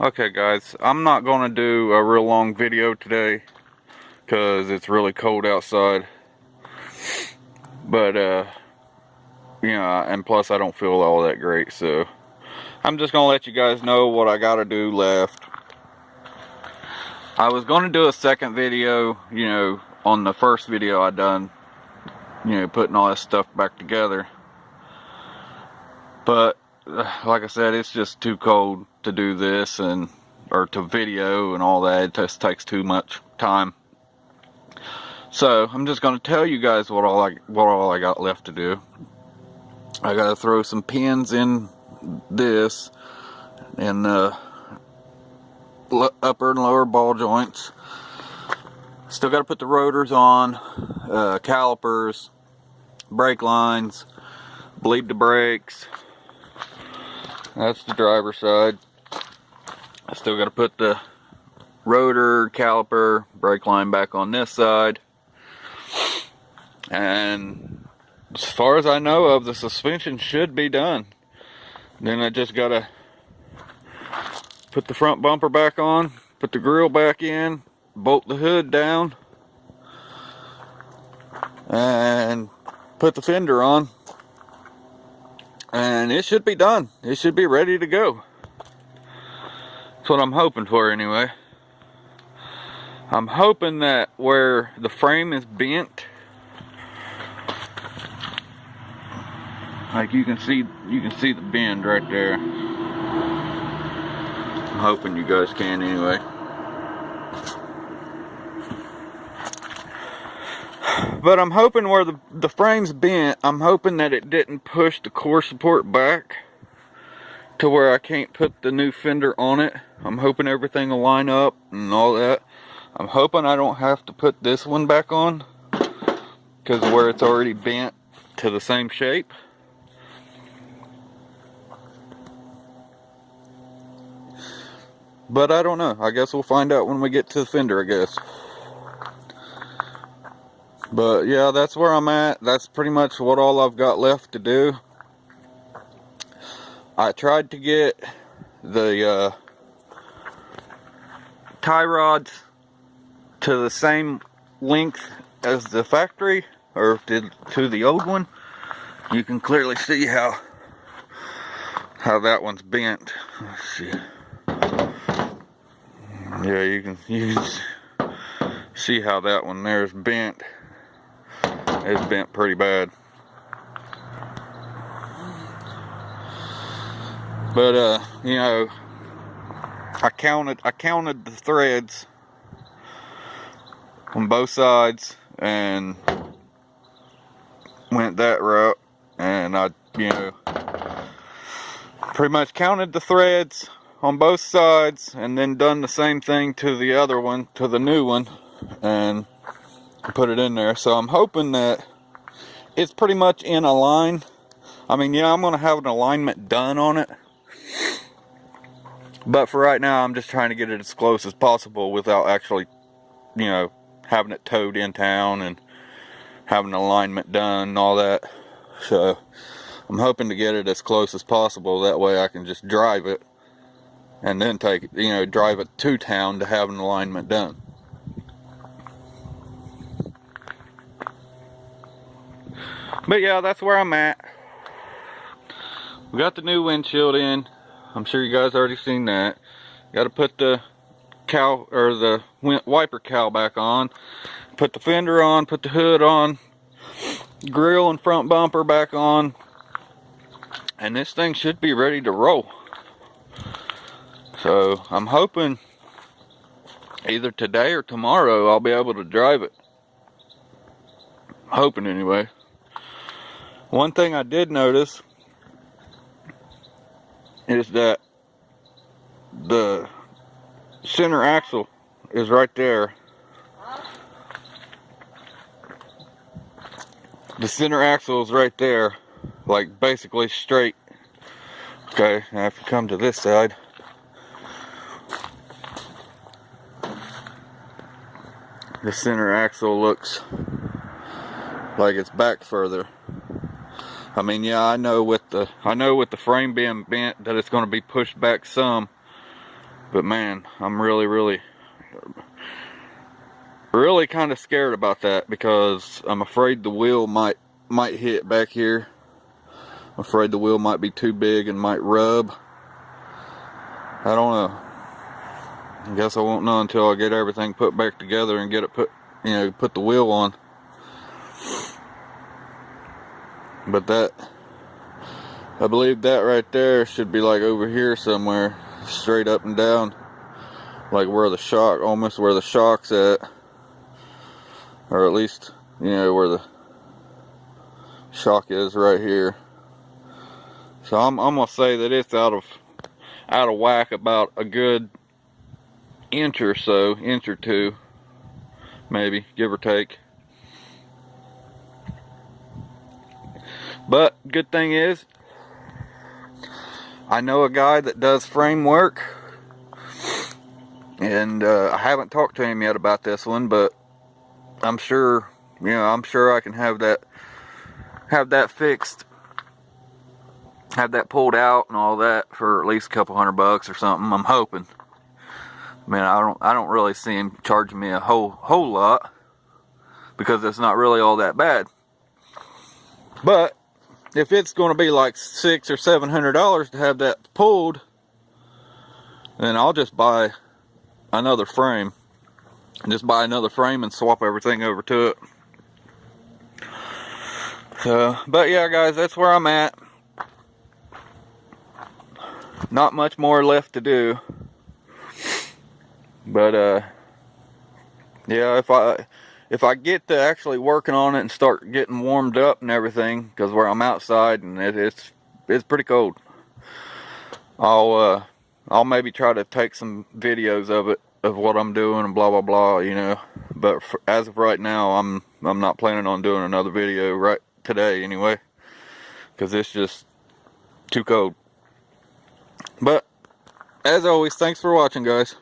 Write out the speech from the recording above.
Okay guys, I'm not going to do a real long video today because it's really cold outside. But, and plus I don't feel all that great, so I'm just going to let you guys know what I got to do left. I was going to do a second video, on the first video I done, putting all this stuff back together. But, like I said, it's just too cold to do this or to video and all that. It just takes too much time. So I'm just going to tell you guys what all I got left to do. I got to throw some pins in this and upper and lower ball joints. Still got to put the rotors on, calipers, brake lines, bleed the brakes. That's the driver's side. I still got to put the rotor, caliper, brake line back on this side. And as far as I know of, the suspension should be done. Then I just gotta put the front bumper back on, put the grill back in, bolt the hood down, and put the fender on. And it should be done. It should be ready to go. That's what I'm hoping for anyway. I'm hoping that where the frame is bent, like you can see the bend right there. I'm hoping you guys can anyway. But I'm hoping where the frame's bent, I'm hoping that it didn't push the core support back to where I can't put the new fender on it. I'm hoping everything will line up and all that. I'm hoping I don't have to put this one back on because where it's already bent to the same shape. But I don't know. I guess we'll find out when we get to the fender, I guess. But yeah, that's where I'm at. That's pretty much what all I've got left to do. I tried to get the tie rods to the same length as the factory, or to the old one. You can clearly see how that one's bent. Let's see. Yeah, you can see how that one there is bent. It's bent pretty bad. But I counted the threads on both sides and went that route, and I pretty much counted the threads on both sides and then done the same thing to the other one, to the new one, and put it in there. So I'm hoping that it's pretty much in a line. I mean, yeah, I'm going to have an alignment done on it, but for right now I'm just trying to get it as close as possible without actually having it towed in town and having alignment done and all that. So I'm hoping to get it as close as possible, that way I can just drive it and then take it, drive it to town to have an alignment done. But yeah, that's where I'm at. We got the new windshield in. I'm sure you guys already seen that. Got to put the cowl or the wiper cowl back on. Put the fender on. Put the hood on. Grill and front bumper back on. And this thing should be ready to roll. So I'm hoping either today or tomorrow I'll be able to drive it. Hoping anyway. One thing I did notice is that the center axle is right there. The center axle is right there, like basically straight. Okay, now if you come to this side, the center axle looks like it's back further. I mean, yeah, I know with the frame being bent that it's going to be pushed back some, But man, I'm really kind of scared about that, because I'm afraid the wheel might hit back here. I'm afraid the wheel might be too big and might rub. I don't know. I guess I won't know until I get everything put back together and get it put the wheel on. But that, I believe that right there should be like over here somewhere, straight up and down, like where the shock, almost where the shock's at, or at least, where the shock is right here. So I'm gonna say that it's out of whack about a good inch or so, inch or two, maybe, give or take. But good thing is, I know a guy that does frame work, and I haven't talked to him yet about this one, but I'm sure, I can have that fixed, have that pulled out and all that for at least a couple $100 or something. I'm hoping. I mean, I don't really see him charging me a whole lot, because it's not really all that bad. But if it's going to be like $600 or $700 to have that pulled, then I'll just buy another frame. Just buy another frame and swap everything over to it. So, but yeah, guys, that's where I'm at. Not much more left to do. But yeah, if I get to actually working on it and start getting warmed up and everything, because where I'm outside and it's pretty cold, I'll maybe try to take some videos of it, of what I'm doing and blah blah blah, But as of right now, I'm not planning on doing another video right today anyway, because it's just too cold. But as always, thanks for watching, guys.